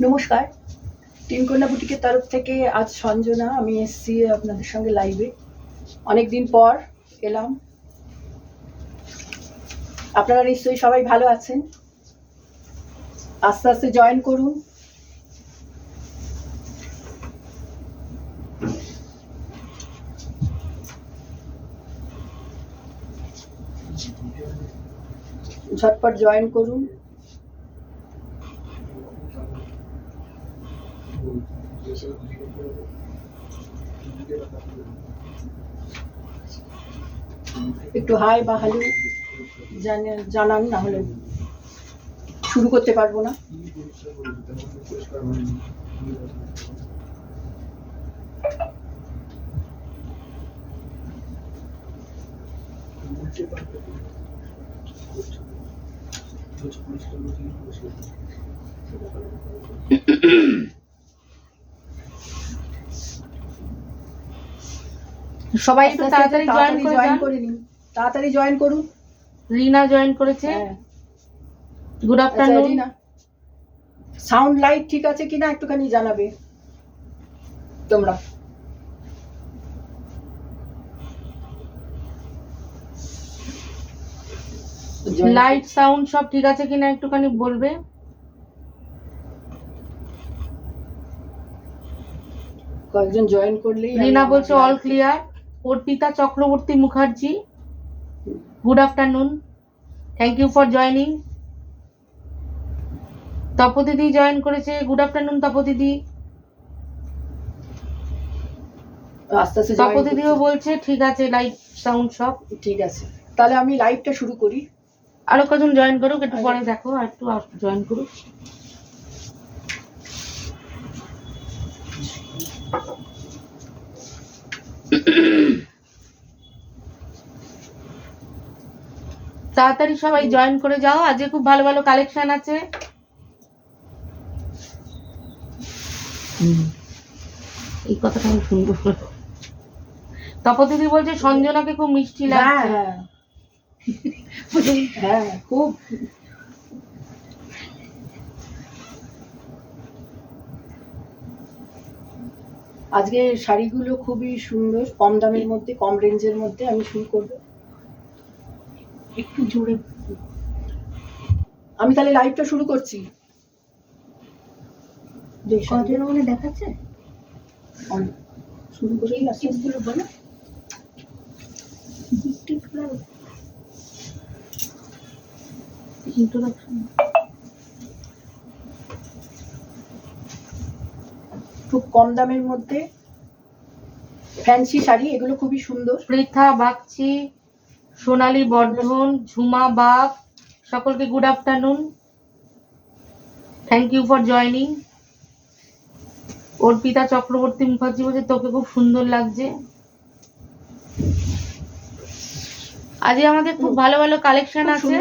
নমস্কার, তিনকন্যা বুটিকের তরফ থেকে আজ সঞ্জনা আমি এসেছি আপনাদের সঙ্গে লাইভে। অনেকদিন পর এলাম। আপনারা নিশ্চয়ই সবাই ভালো আছেন। আস্তে আস্তে জয়েন করুন। ঝটপট জয়েন করুন। একটু হাই বা হ্যালো জানান, না হলে শুরু করতে পারবো না। সবাই একটু তাড়াতাড়ি জয়েন করে নিন, তাড়াতাড়ি জয়েন করুন। রিনা জয়েন করেছে। Good afternoon. Rina, sound light ঠিক আছে কিনা একটুখানি জানাবে তোমরা। লাইট সাউন্ড সব ঠিক আছে কিনা একটুখানি বলবে। কয়েকজন জয়েন করলেই। রিনা বলছে all clear. Arpita Chakraborty Mukherjee, good afternoon, thank you for joining. তপদিদি জয়েন করেছে, গুড আফটারনুন তপদিদি। তপদিদিও বলছে ঠিক আছে, লাইট সাউন্ড সব ঠিক আছে। তাহলে আমি লাইভটা শুরু করি। আরো কজন জয়েন করুক, একটু পরে দেখো, আর একটু জয়েন করুক। তাড়াতাড়ি সবাই জয়েন করে যাও, আজকে খুব ভালো ভালো কালেকশন আছে। এই কথাটা আমি শুনবো। তপদিদি বলছে সঞ্জনাকে খুব মিষ্টি লাগছে। হ্যাঁ খুব। আজকে শাড়িগুলো খুবই সুন্দর, কম দামের মধ্যে, কম রেঞ্জের মধ্যে। আমি শুরু করবো একটু জোরে। আমি তাহলে লাইভটা শুরু করছি। দেখাচ্ছে শুরু করেই বলো। খুব কম দামের মধ্যে ফ্যান্সি শাড়ি, এগুলো খুবই সুন্দর। পৃথা বাগচি, সোনালী বর্ধন, ঝুমা বাগ, সকলকে good afternoon, thank you for joining. Arpita Chakraborty Mukherjee বলছে তোকে খুব সুন্দর লাগছে। আজকে আমাদের খুব ভালো ভালো কালেকশন আছে,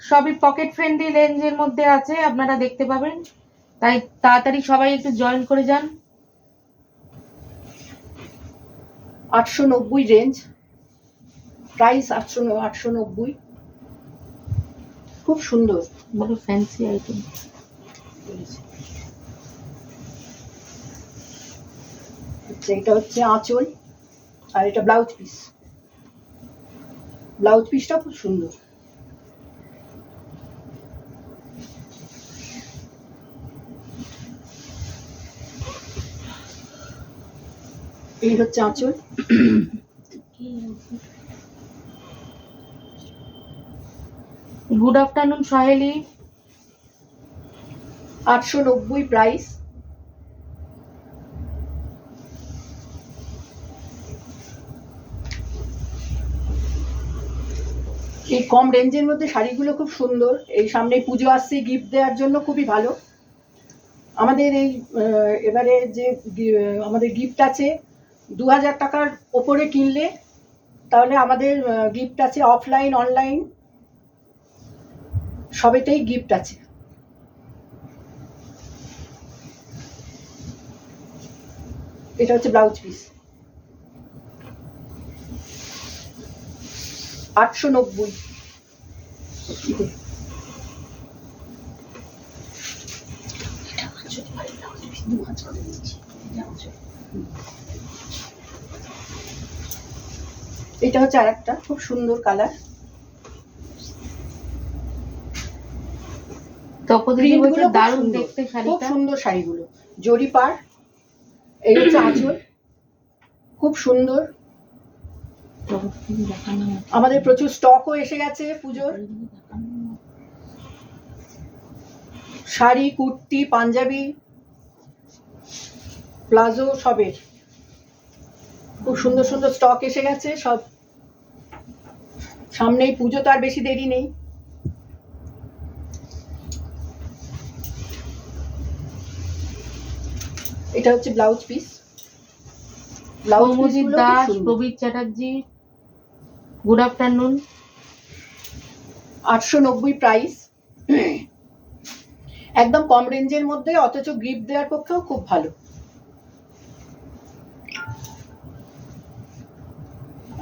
সবই পকেট ফ্রেন্ডলি রেঞ্জের মধ্যে আছে, আপনারা দেখতে পাবেন। তাই তাড়াতাড়ি সবাই একটু জয়েন করে যান। 890 রেঞ্জ, প্রাইস 890। খুব সুন্দর, বড় ফ্যান্সি আইটেম। এটা হচ্ছে আঁচল, আর এটা ব্লাউজ পিস। ব্লাউজ পিসটা খুব সুন্দর। এই হচ্ছে আঁচল। গুড আফটারনুন সহেলি। 890 প্রাইস। এই কম রেঞ্জের মধ্যে শাড়িগুলো খুব সুন্দর। এই সামনে পুজো আসছে, গিফট দেওয়ার জন্য খুবই ভালো। আমাদের এই এবারে যে আমাদের গিফট আছে, 2000 টাকার ওপরে কিনলে তাহলে আমাদের গিফট আছে, অফলাইন অনলাইন সবেতেই গিফট আছে। এটা হচ্ছে ব্লাউজ পিস, 890। এটা হচ্ছে আরেকটা খুব সুন্দর কালার, তপদিদি বলছে প্রিন্টগুলো খুব দারুণ সুন্দর, দেখতে খুব শাড়িটা। সুন্দর শাড়িগুলো, জরি পার। এই হচ্ছে আঁচল, খুব সুন্দর। আমাদের প্রচুর স্টকও এসে গেছে পুজোর। শাড়ি, কুর্তি, পাঞ্জাবি, প্লাজো সবের খুব সুন্দর সুন্দর স্টক এসে গেছে সব। সামনেই পুজো, তো আর বেশি দেরি নেই। এটা হচ্ছে blouse piece. Blouse Soumojit Das, Prabir Chatterjee, good afternoon. 890 price, একদম কম রেঞ্জের মধ্যে, অথচ গিফট দেওয়ার পক্ষেও খুব ভালো।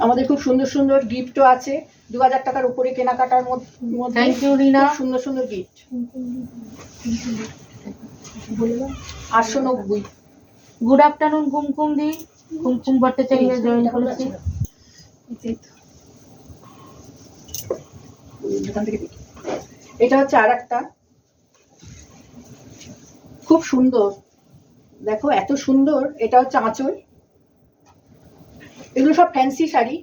আমাদের খুব সুন্দর সুন্দর গিফটও আছে, 2000 টাকার উপরে কেনাকাটার মধ্যে। থ্যাংক ইউ রিনা। সুন্দর সুন্দর গিফট। 890। গুড আফটারনুন কুমকুম দি, কুমকুম ভট্টাচার্য জয়েন করেছে। এটা হচ্ছে আরেকটা খুব সুন্দর, দেখো এত সুন্দর। এটা হচ্ছে আঁচল। এগুলো সব ফ্যান্সি শাড়ি,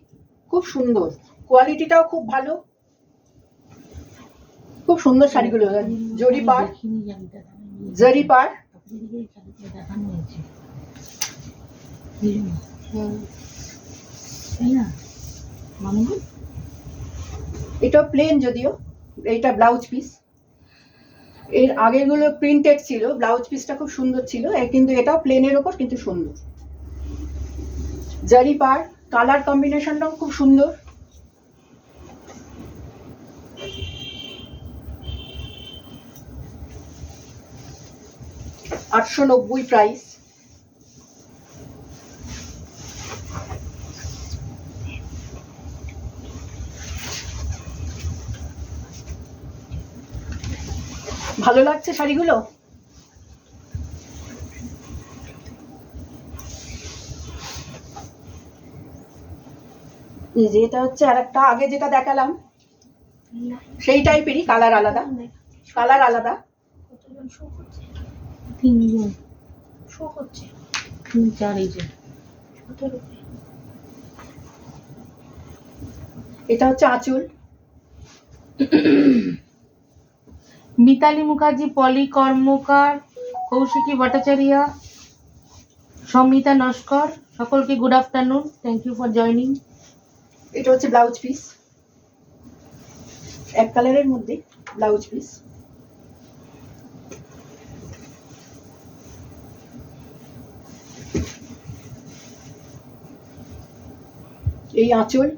খুব সুন্দর, কোয়ালিটিটাও খুব ভালো, খুব সুন্দর শাড়িগুলো। জরি পার, জরি পার। এটা প্লেন যদিও, এইটা ব্লাউজ পিস। এর আগেরগুলো প্রিন্টেড ছিল, ব্লাউজ পিসটা খুব সুন্দর ছিল, কিন্তু এটাও প্লেনের ওপর কিন্তু সুন্দর। জারি পার, কালার কম্বিনেশনটাও খুব সুন্দর। $890 প্রাইস। ভালো লাগছে শাড়িগুলো। যেটা হচ্ছে আরেকটা, আগে যেটা দেখালাম সেই টাইপেরই, কালার আলাদা, কালার আলাদা। তিনজন শো করছে, 3-4 এই যে। এটা হচ্ছে আঁচল। মিতালি মুখার্জি, পলি কর্মকার, কৌশিকী ভট্টাচার্য, সমিতা নস্কর, সকলকে good afternoon, thank you for joining. এটা হচ্ছে ব্লাউজ পিস, এক কালারের মধ্যে ব্লাউজ পিস। এই আঁচল,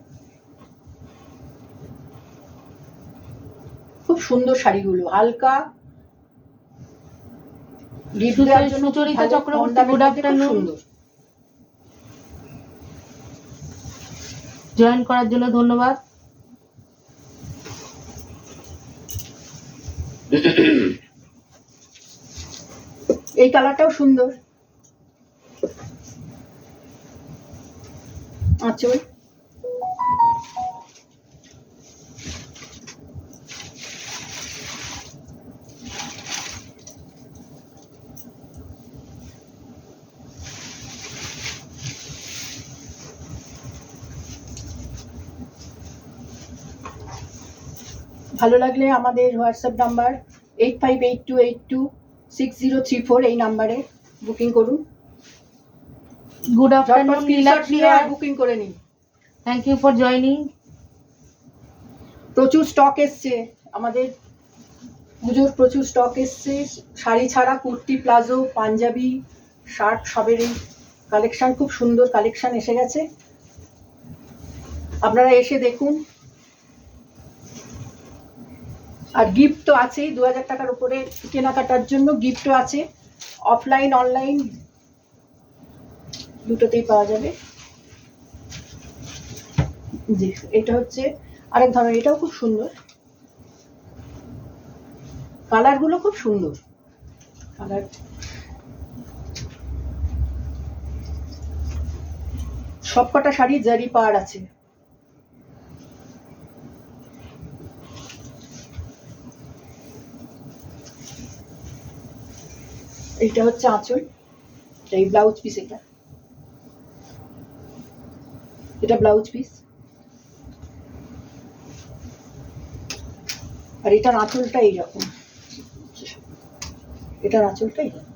খুব সুন্দর শাড়িগুলো, হালকা Sucharita Chakraborty, good afternoon, join করার জন্য ধন্যবাদ। এই কালারটাও সুন্দর, আঁচল। ভালো লাগলে আমাদের হোয়াটসঅ্যাপ নাম্বার 8582826034, এই নাম্বারে বুকিং করুন। গুড আফটারনুন নীলাপ্রিয়া, বুকিং করে নিন। Thank you for joining. প্রচুর স্টক এসছে আমাদের, পুজোর প্রচুর স্টক এসছে। শাড়ি ছাড়া কুর্তি, প্লাজো, পাঞ্জাবি, শার্ট সবেরই কালেকশন, খুব সুন্দর কালেকশন এসে গেছে। আপনারা এসে দেখুন। আর গিফট তো আছেই, 2000 টাকার উপরে কেনাকাটার জন্য গিফটও আছে, অফলাইন অনলাইন দুটোতেই পাওয়া যাবে। জি, এটা হচ্ছে আরেক ধরনের, এটাও খুব সুন্দর, কালারগুলো খুব সুন্দর কালার। সবকটা শাড়ি জারি পাড় আছে। এইটা হচ্ছে আঁচল, এই ব্লাউজ পিস, এটা ব্লাউজ পিস, আর এটার আঁচলটা এইরকম, এটার আঁচলটা এইরকম।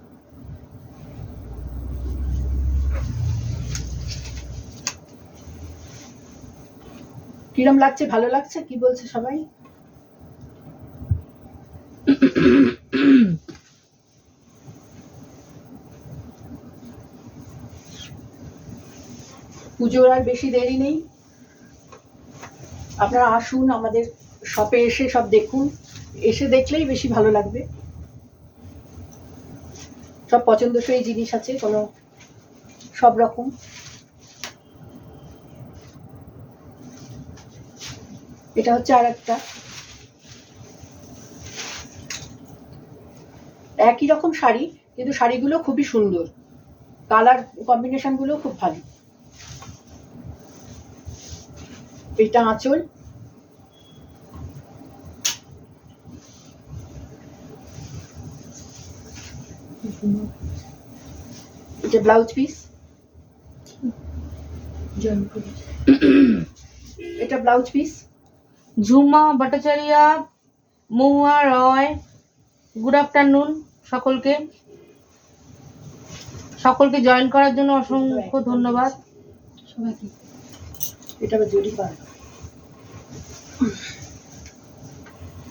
কিরম লাগছে? ভালো লাগছে? কি বলছে সবাই? পুজোর আর বেশি দেরি নেই, আপনারা আসুন আমাদের শপে, এসে সব দেখুন, এসে দেখলেই বেশি ভালো লাগবে। সব পছন্দসই জিনিস আছে, কোনো সব রকম। এটা হচ্ছে আর একটা একই রকম শাড়ি, কিন্তু শাড়িগুলো খুবই সুন্দর, কালার কম্বিনেশন গুলো খুব ভালো। এটা আঁচল, এটা ব্লাউজ পিস, এটা ব্লাউজ পিস। ঝুমা ভট্টাচার্য, মহুয়া রয়, গুড আফটারনুন সকলকে। সকলকে জয়েন করার জন্য অসংখ্য ধন্যবাদ। এটা আবার জরি পাড়,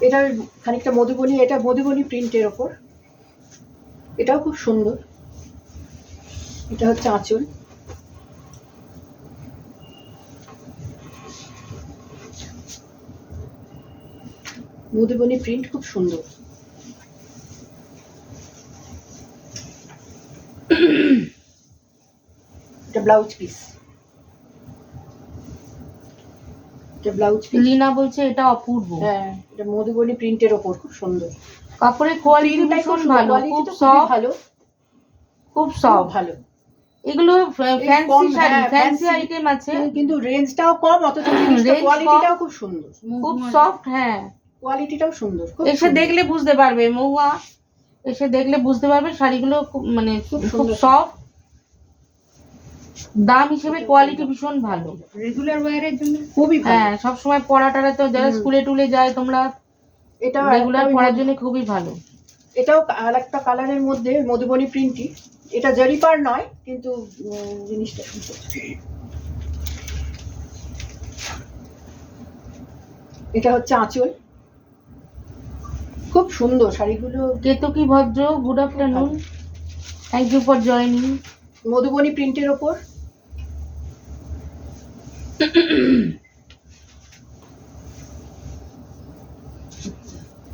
এটা খানিকটা মধুবনী, এটা মধুবনী প্রিন্টের ওপর, এটাও খুব সুন্দর। এটা হচ্ছে আঁচল, মধুবনী প্রিন্ট, খুব সুন্দর। এটা ব্লাউজ পিস, এটা ব্লাউজ পিস। লীনা বলছে এটা অপূর্ব। হ্যাঁ, এটা মধুবনী প্রিন্টের ওপর, খুব সুন্দর। কাপড়ের কোয়ালিটি ভীষণ ভালো, খুব সফট, ভালো, খুব সফট, ভালো। এগুলো ফ্যান্সি শাড়ি, ফ্যান্সি আইটেম আছে, কিন্তু রেঞ্জটাও কম, অথচ কোয়ালিটিটাও খুব সুন্দর, খুব সফট। হ্যাঁ, কোয়ালিটিটাও সুন্দর। এসে দেখলে বুঝতে পারবে, মহুয়া এসে দেখলে বুঝতে পারবে শাড়িগুলো মানে খুব সফট, দাম হিসেবে কোয়ালিটি ভীষণ ভালো, রেগুলার ওয়্যারের জন্য খুবই ভালো। হ্যাঁ, সব সময় পরাটারা তো যারা স্কুলে টুলে যায়, তোমরা এটা রেগুলার পরার জন্য খুবই ভালো। এটাও আরেকটা কালারের মধ্যে মধুবনী প্রিন্টই, এটা জারি পাড় নয়, কিন্তু জিনিসটা সুন্দর। এটা হচ্ছে আঁচল, খুব সুন্দর শাড়িগুলো। Ketaki Bhadra, good afternoon, thank you for joining. Madhubani প্রিন্টের ওপর,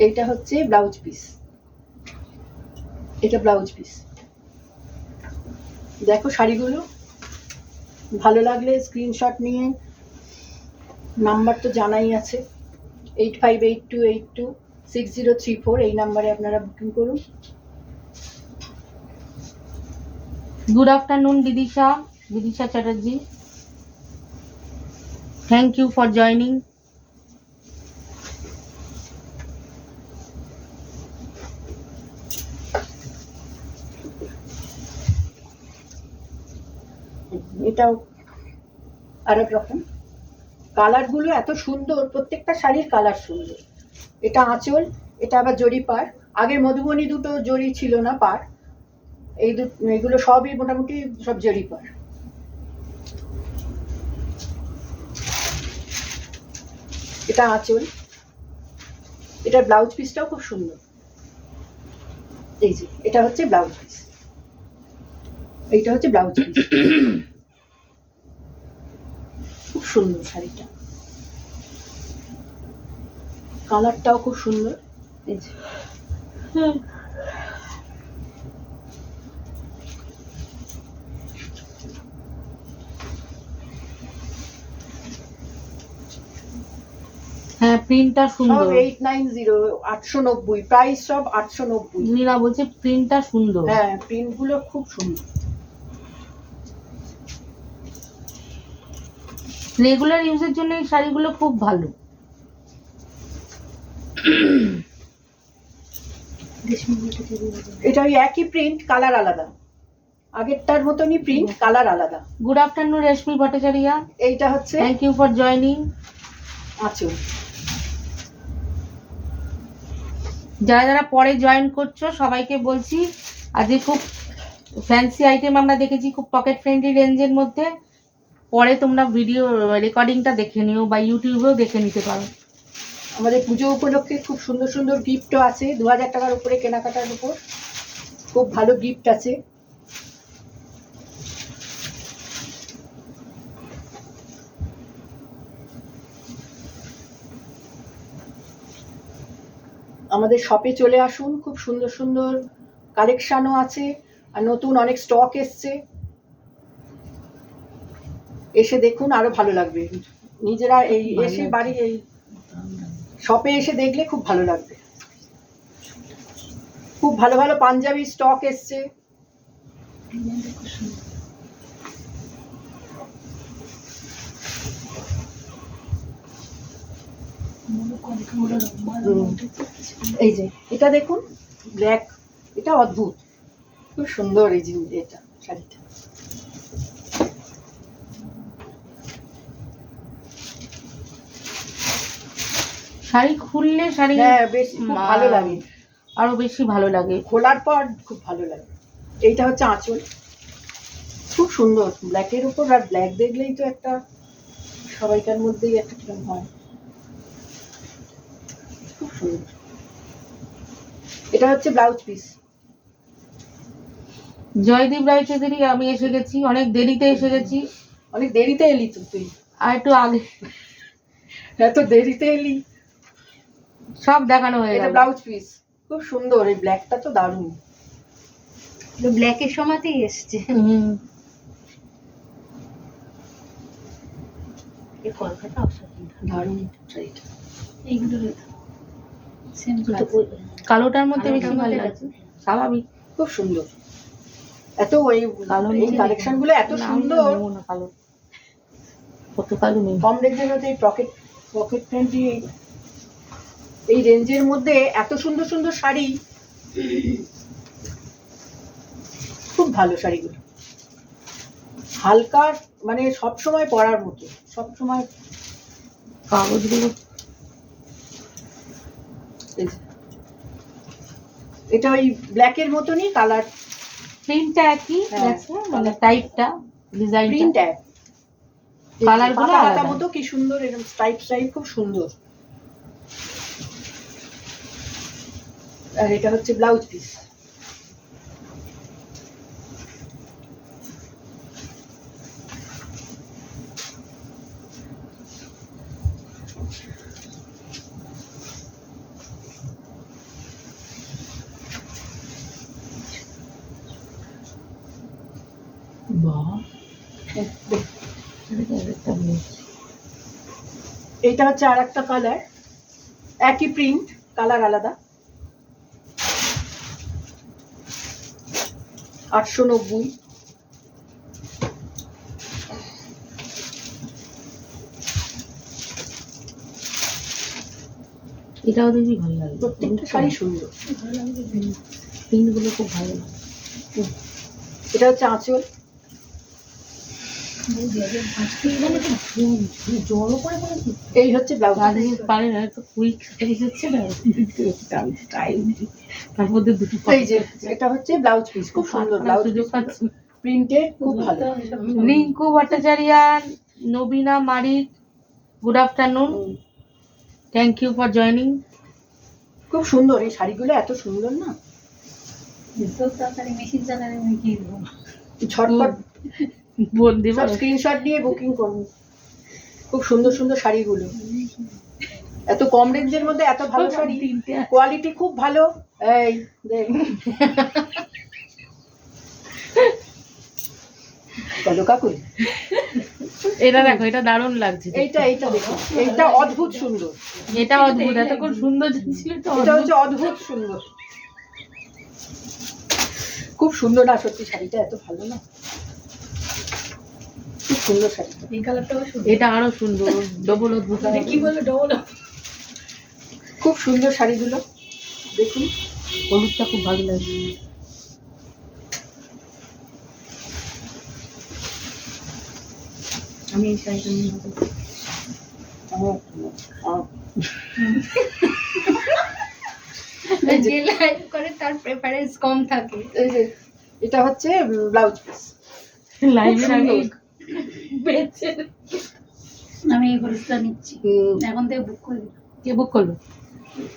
এইটা হচ্ছে ব্লাউজ পিস, এটা ব্লাউজ পিস। দেখো শাড়িগুলো ভালো লাগলে স্ক্রিনশট নিয়ে, নাম্বার তো জানাই আছে, 8582826034, এই নাম্বারে আপনারা বুকিং করুন। Good afternoon Bidisha Chatterjee, thank you for joining. এটাও আরেক রকম, কালারগুলো এত সুন্দর, প্রত্যেকটা শাড়ির কালার সুন্দর। এটা আঁচল, এটা আবার জরি পাড়। আগের মধুবনী দুটো জরি ছিল না, পাড়। এইগুলো সবই মোটামুটি সব জরি পাড়। এটা আঁচল, এটা ব্লাউজ পিসটাও খুব সুন্দর। এই যে এটা হচ্ছে ব্লাউজ পিস, এইটা হচ্ছে ব্লাউজ পিস, খুব সুন্দর শাড়িটা, কালারটাও খুব সুন্দর। এই যে হ্যাঁ, প্রিন্টটা সুন্দর। 890, 890, প্রাইস সব 890। নীলা বলছে প্রিন্টটা সুন্দর। হ্যাঁ, প্রিন্ট গুলো খুব সুন্দর। রেগুলার ইউজের জন্য এই শাড়িগুলো খুব ভালো। এটা ওই একই প্রিন্ট, কালার আলাদা, আগেরটার মতনই প্রিন্ট, কালার আলাদা। গুড আফটারনুন রেশমি ভট্টাচার্য। এইটা হচ্ছে থ্যাংক ইউ ফর জয়নিং। আঁচল। যারা যারা পরে জয়েন করছো সবাইকে বলছি, আজকে খুব ফ্যান্সি আইটেম আমরা দেখেছি, খুব পকেট ফ্রেন্ডলি রেঞ্জের মধ্যে। পরে তোমরা ভিডিও রেকর্ডিংটা দেখে নিও বা ইউটিউবেও দেখে নিতে পারো। আমাদের পুজো উপলক্ষে খুব সুন্দর সুন্দর গিফটও আছে, 2000 টাকার উপরে কেনাকাটার উপর খুব ভালো গিফট আছে। আমাদের শপে চলে আসুন, খুব সুন্দর সুন্দর কালেকশনও আছে, আর নতুন অনেক স্টক এসছে। এসে দেখুন, আরো ভালো লাগবে। নিজেরা এই এসে বাড়ি এই শপে এসে দেখলে খুব ভালো লাগবে। খুব ভালো ভালো পাঞ্জাবি স্টক এসছে। এই যে এটা দেখুন, ব্ল্যাক, এটা অদ্ভুত, খুব সুন্দর এই যে এটা শাড়িটা। শাড়ি খুললে শাড়ি হ্যাঁ বেশ খুব ভালো লাগে, আরো বেশি ভালো লাগে খোলার পর খুব ভালো লাগে। এইটা হচ্ছে আঁচল, খুব সুন্দর ব্ল্যাকের উপর, আর ব্ল্যাক দেখলেই তো একটা সবাইকার মধ্যেই একটা কিরকম হয়, খুব সুন্দর। এটা হচ্ছে ব্লাউজ পিস। জয়দীপ রায়চৌধুরী, আমি এসে গেছি, অনেক দেরিতে এসে গেছি। অনেক দেরিতে এলি তো তুই, আর একটু আগে, এত দেরিতে এলি। সব দেখানো হয়ে এটা গেল। ব্লাউজ পিস খুব সুন্দর, এই ব্ল্যাকটা তো দারুণ, ব্ল্যাকের সময়তেই এসছে। এই কলকাতা অসাধারণ দারুণ শাড়িটা। এইগুলো কালোটার মধ্যে বেশি ভালো লাগছে, স্বাভাবিক। খুব সুন্দর, এত এই কালো এই কালেকশন গুলো এত সুন্দর। কালো কত কালো নেই, কম রেঞ্জের মধ্যে এই পকেট ফ্রেন্ডলি এই রেঞ্জের মধ্যে এত সুন্দর সুন্দর শাড়ি, খুব ভালো শাড়িগুলো, হালকা, মানে সব সময় পরার মতো, সব সময়। কাগজগুলো এটা ওই ব্ল্যাকের মতনই, কালার প্রিন্টটা একই, হ্যাঁ, মানে টাইপটা, ডিজাইন প্রিন্ট এক, কালার গুলো পাতা আলাদা। মতো কি সুন্দর, এরকম স্ট্রাইপ খুব সুন্দর। আর এটা হচ্ছে ব্লাউজ পিস। এইটা হচ্ছে আর একটা কালার, একই প্রিন্ট, কালার আলাদা। 890। এটাও দেখবি ভালো লাগে, প্রত্যেকটা শাড়ি সুন্দর, প্রিন্টগুলো খুব ভালো লাগে। এটা হচ্ছে আঁচল। এই হচ্ছে ব্লাউজ। পারে না তো, কুইক হচ্ছে না, তার মধ্যে দুটো এই যে এটা হচ্ছে ব্লাউজ পিস, খুব সুন্দর ব্লাউজ পিস, প্রিন্টে খুব ভালো। Rinku Bhattacharya, Nabina Marik, good afternoon, thank you for joining. খুব সুন্দর এই শাড়িগুলো, এত সুন্দর না, মেশিন চালালে আমি কি দেবো, ঝটপট বন্দি সব স্ক্রিনশট দিয়ে বুকিং করুন। খুব সুন্দর সুন্দর শাড়িগুলো, এত কম রেঞ্জের মধ্যে এত ভালো শাড়ি, কোয়ালিটি খুব ভালো। এই দেখ বলো কাকুর, এটা দেখো, এটা দারুণ লাগছে। এইটা দেখো, এইটা অদ্ভুত সুন্দর, এটা অদ্ভুত, এতক্ষণ সুন্দর ছিল, এটা হচ্ছে অদ্ভুত সুন্দর, খুব সুন্দর না সত্যি, শাড়িটা এত ভালো না, খুব সুন্দর শাড়ি। এই কালারটাও সুন্দর। এটা আরো সুন্দর, ডবল অদ্ভুত। এটা কি বললো ডবল? খুব সুন্দর শাড়িগুলো দেখুন। হলুদটা খুব ভালো লাগে। আমি এই শাড়িটা নিয়ে নেবো। যে লাইভ করে তার প্রেফারেন্স কম থাকে। এই যে এটা হচ্ছে ব্লাউজ পিস। লাইভের আগে বেচে আমি এই হলুদটা নিচ্ছি এখন থেকে বুক করে দিলাম। কে বুক করলো?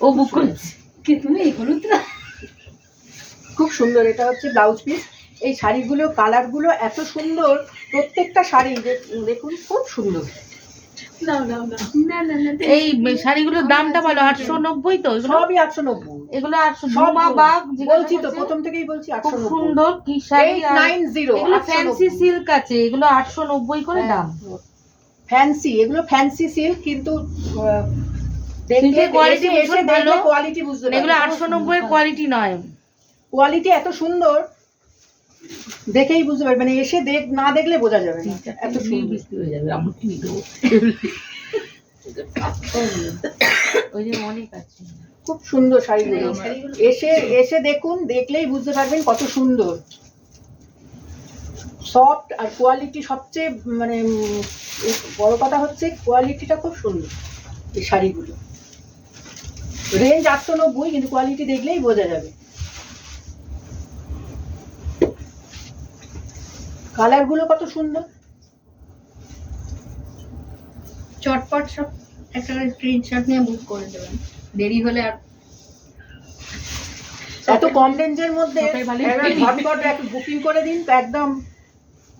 ও বুক করেছে। কি তুমি এই হলুদটা? খুব সুন্দর, এটা হচ্ছে ব্লাউজ পিস। এই শাড়িগুলো কালারগুলো এত সুন্দর, প্রত্যেকটা শাড়ি দেখুন খুব সুন্দর। না না না না না না এই শাড়িগুলোর দামটা বলো। 890 তো এগুলো? সবই 890। এগুলো 800। সব ঝুমা বাগ বলছি তো, প্রথম থেকেই বলছি খুব 890। সুন্দর কি শাড়ি। আর 890 এগুলো ফ্যান্সি সিল্ক আছে, এগুলো 890 করে দাম। ফ্যান্সি, এগুলো ফ্যান্সি সিল্ক, কিন্তু কিন্তু quality এসে ভীষণ ভালো। কোয়ালিটি বুঝতে পারবেন। এগুলো 890 এর কোয়ালিটি নয়। কোয়ালিটি এত সুন্দর, দেখেই বুঝতে পারবেন, এসে না দেখলে বোঝা যাবে না এত সুন্দর। বিক্রি হয়ে যাবে। আমার কি দেবো? ওই যে অনেক আছে। খুব সুন্দর শাড়িগুলো, এসে দেখুন, দেখলেই বুঝতে পারবেন কত সুন্দর, সফট আর কোয়ালিটি। সবচেয়ে মানে বড় কথা হচ্ছে কোয়ালিটিটা খুব সুন্দর এই শাড়িগুলো। রেঞ্জ 890, কিন্তু কোয়ালিটি দেখলেই বোঝা যাবে। কালারগুলো কত সুন্দর। চটপট সব একটা স্ক্রিনশট নিয়ে বুক করে দেবেন, দেরি হলে আর। এত কম রেঞ্জের মধ্যে সবাই ভালোই একবার ঝটপট বুকিং করে দিন, একদম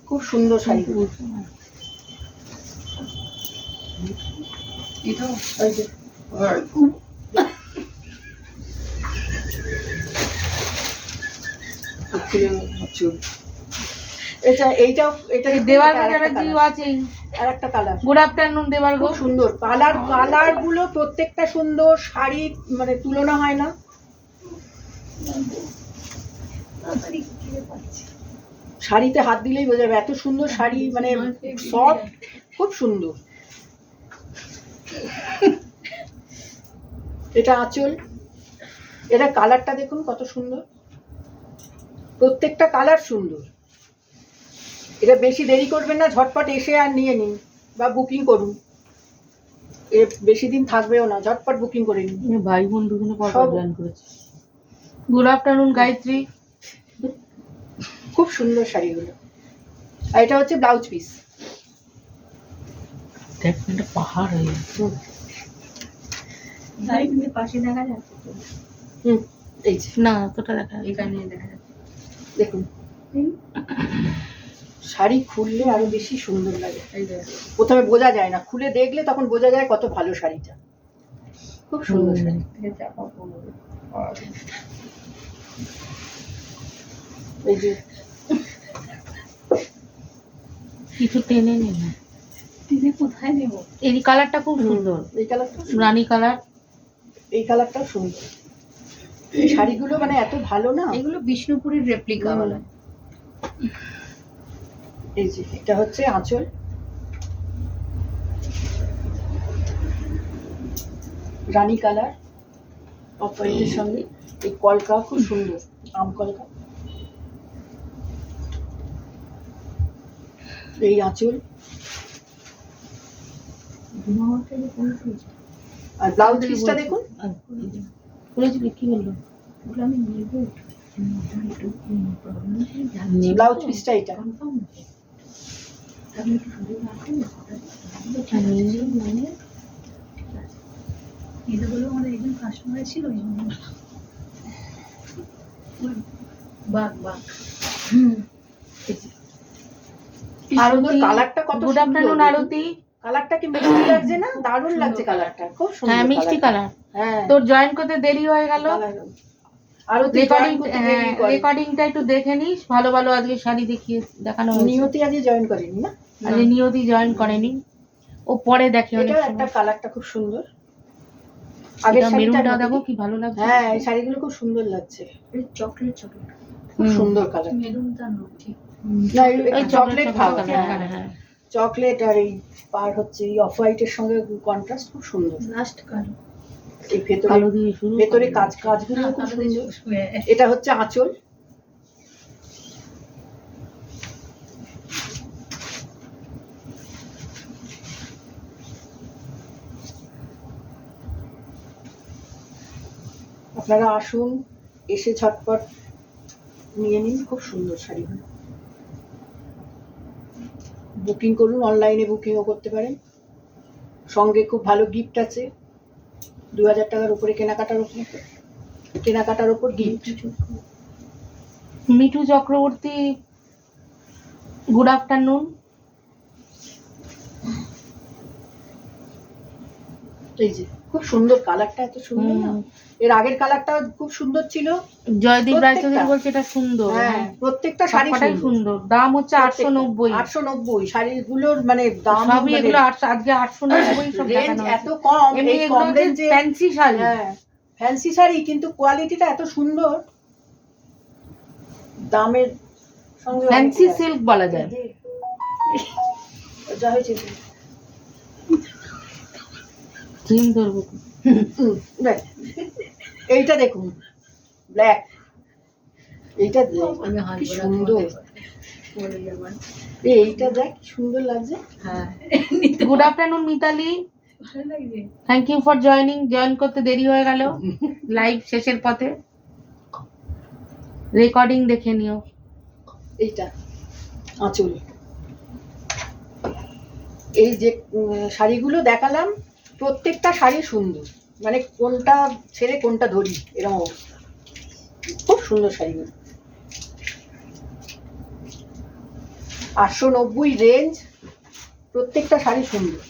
খুব সুন্দর শাড়িগুলো। এটাও এই যে এটা দেওয়ার চ্যাটার্জি আছে। আর একটা কালার। গুড আফটারনুন দেওয়ার গো। খুব সুন্দর কালারগুলো, প্রত্যেকটা সুন্দর। শাড়ি মানে তুলনা হয় না। শাড়িতে হাত দিলেই বোঝা যাবে এত সুন্দর শাড়ি, মানে সফট, খুব সুন্দর। এটা আঁচল, এটা কালারটা দেখুন কত সুন্দর, প্রত্যেকটা কালার সুন্দর। এটা বেশি দেরি করবেন না, ঝটপট এসে আর নিয়ে নিন বা বুকিং করুন। বেশি দিন থাকবেও না, ঝটপট বুকিং করে নিন। ভাই বোন দুজনে পর সব- জয়েন করেছে। Good afternoon Gayatri. খুব সুন্দর শাড়িগুলো। আর এটা হচ্ছে ব্লাউজ পিস। দেখ একটা পাহাড় হয়ে গেছে। লাইভে পাশে দেখা যাচ্ছে তো? এই যে না অতটা দেখা যায় না। এখানে দেখা যাচ্ছে। দেখুন, শাড়ি খুললে আরো বেশি সুন্দর লাগে। এই যে প্রথমে বোঝা যায় না, খুলে দেখলে তখন বোঝা যায় কত ভালো শাড়িটা। খুব সুন্দর শাড়ি। থেকে চাপা পড়বে। এই যে কিছু টেনে নে না। তিনি কোথায় নেব? এই কালারটা খুব সুন্দর, এই কালারটা, রানী কালার। এই কালারটাও সুন্দর। এই শাড়িগুলো মানে এত ভালো না। এগুলো বিষ্ণুপুরের রেপ্লিকা বলা। এই যে এটা হচ্ছে আঁচল, রানী কালার অফ হোয়াইটের সঙ্গে। এই কলকা খুব সুন্দর, আম কলকা। এই আঁচল আর ব্লাউজ পিসটা দেখুন। বলেছিল কি বললো? ওগুলো আমি নেব। ব্লাউজ পিসটা এটা। আপনি একটু শুনে রাখুন। এটা হলো আমাদের একজন কাস্টমার ছিল, বাহ বাহ। আরতি, কালারটা কত গুড আফটারনুন আরতি। কালারটা কি মিষ্টি লাগছে না? দারুণ লাগছে কালারটা, খুব সুন্দর। হ্যাঁ মিষ্টি কালার। হ্যাঁ, তোর জয়েন করতে দেরি হয়ে গেল। আরতি রেকর্ডিংটা একটু দেখে নিস। ভালো ভালো আজকে শাড়ি দেখানো হয়েছে। নিয়তি আজকে জয়েন করেনি না? আজকে নিয়তি জয়েন করেনি, ও পরে দেখে। এটা একটা কালারটা খুব সুন্দর। আগের মেরুনটা দেখো কি ভালো লাগছে। হ্যাঁ, এই শাড়িগুলো খুব সুন্দর লাগছে, চকলেট খুব সুন্দর কালার। মেরুনটা নয় ঠিক। না, এই চকলেট ভাব। হ্যাঁ। চকলেট আর এই পার হচ্ছে এই অফ হোয়াইটের সঙ্গে কন্ট্রাস্ট খুব সুন্দর। লাস্ট কালো এই ভেতরে কালো দিয়ে শুরু, ভেতরে কালো কাজ দিয়ে। কাজগুলো খুব কালো দিয়ে সুন্দর। শুরু হয়ে গেছে। এটা হচ্ছে আঁচল। আপনারা আসুন, এসে ঝটপট নিয়ে নিন, খুব সুন্দর শাড়িগুলো। বুকিং করুন, অনলাইনে বুকিংও করতে পারেন। সঙ্গে খুব ভালো গিফট আছে, 2000 টাকার উপরে কেনাকাটার উপর gift. Mithu Chakraborty, good afternoon. এই যে খুব সুন্দর কালারটা, এত সুন্দর না? এর আগের কালারটা খুব সুন্দর ছিল। জয়দীপ রায়চৌধুরী প্রত্যেকটা। বলছে এটা সুন্দর। হ্যাঁ, প্রত্যেকটা শাড়ি সবকটাই সুন্দর। দাম হচ্ছে 890। 890 শাড়িগুলোর মানে দাম সবই এগুলো আজকে 890 সব রেঞ্জ দেখানো এত কম, এমনি এই এগুলো কম হচ্ছে রেঞ্জে। ফ্যান্সি শাড়ি। হ্যাঁ, ফ্যান্সি শাড়ি, কিন্তু কোয়ালিটিটা এত সুন্দর, দামের সঙ্গে ফ্যান্সি অনেক আছে। সিল্ক বলা যায়। যা হয়েছে ক্রিম ধরবো তো। দেখ, এইটা দেখুন, ব্ল্যাক, এইটা দেখ, আমি কি হাসবো না, সুন্দর। বলে যাবেন। এইটা দেখ কি সুন্দর লাগছে। হ্যাঁ গুড আফটারনুন মিতালি, ভালো লাগছে। থ্যাংক ইউ ফর জয়েন করতে দেরি হয়ে গেল লাইভ শেষের পথে। রেকর্ডিং দেখে নিও। এইটা আঁচল। এই যে শাড়িগুলো দেখালাম, প্রত্যেকটা শাড়ি সুন্দর, মানে কোনটা ছেড়ে কোনটা ধরি এরকম অবস্থা। খুব সুন্দর শাড়িগুলো। 890 রেঞ্জ, প্রত্যেকটা শাড়ি সুন্দর।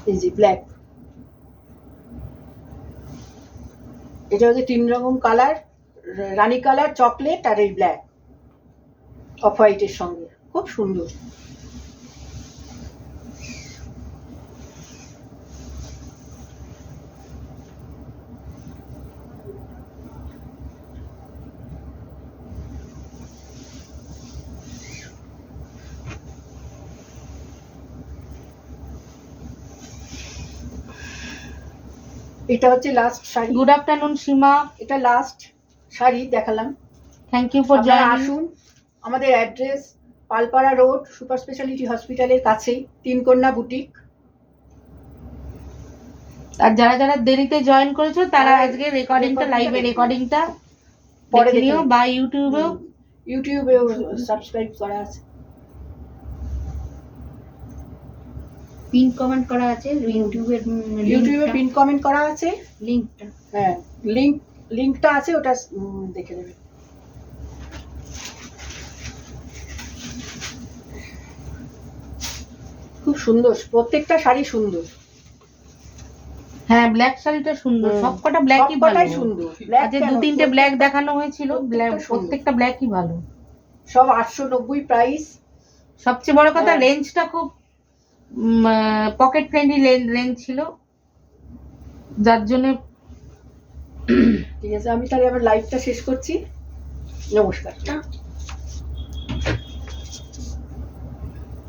এই যে ব্ল্যাক, এটা হচ্ছে 3 রকম কালার, রানী কালার, চকলেট আর এই ব্ল্যাক অফ হোয়াইটের সঙ্গে, খুব সুন্দর। এটা হচ্ছে লাস্ট শাড়ি। গুড আফটারনুন সীমা, এটা লাস্ট শাড়ি দেখালাম। থ্যাংক ইউ ফর আপনারা জয়েনিং। আসুন, আমাদের address Palpara road, super speciality হসপিটালের কাছেই, 3 কন্যা বুটিক। আর যারা যারা দেরিতে জয়েন করেছো তারা তারা আজকে রেকর্ডিংটা, লাইভে রেকর্ডিংটা পরে দেখে নিও, দেখে বা ইউটিউবেও। ইউটিউবেও সাবস্ক্রাইব করা আছে। পিন কমেন্ট করা আছে ইউটিউবের ইউটিউবে পিন কমেন্ট করা আছে, লিংকটা। হ্যাঁ লিংকটা আছে, ওটা দেখে নেবেন। খুব সুন্দর, প্রত্যেকটা শাড়ি সুন্দর। হ্যাঁ, ব্ল্যাক শাড়িটা সুন্দর, সবকটা ব্ল্যাকই ভালো। সবকটাই সুন্দর। ব্ল্যাক আজকে 2-3টে ব্ল্যাক দেখানো হয়েছিল, প্রত্যেকটা সুন্দর। প্রত্যেকটা ব্ল্যাকই ভালো। সব 890 প্রাইস। সবচেয়ে বড় কথা হ্যাঁ। রেঞ্জটা খুব পকেট ফ্রেন্ডলি রেঞ্জ ছিল, যার জন্য। ঠিক আছে, আমি তাহলে আমার লাইভটা শেষ করছি। নমস্কার।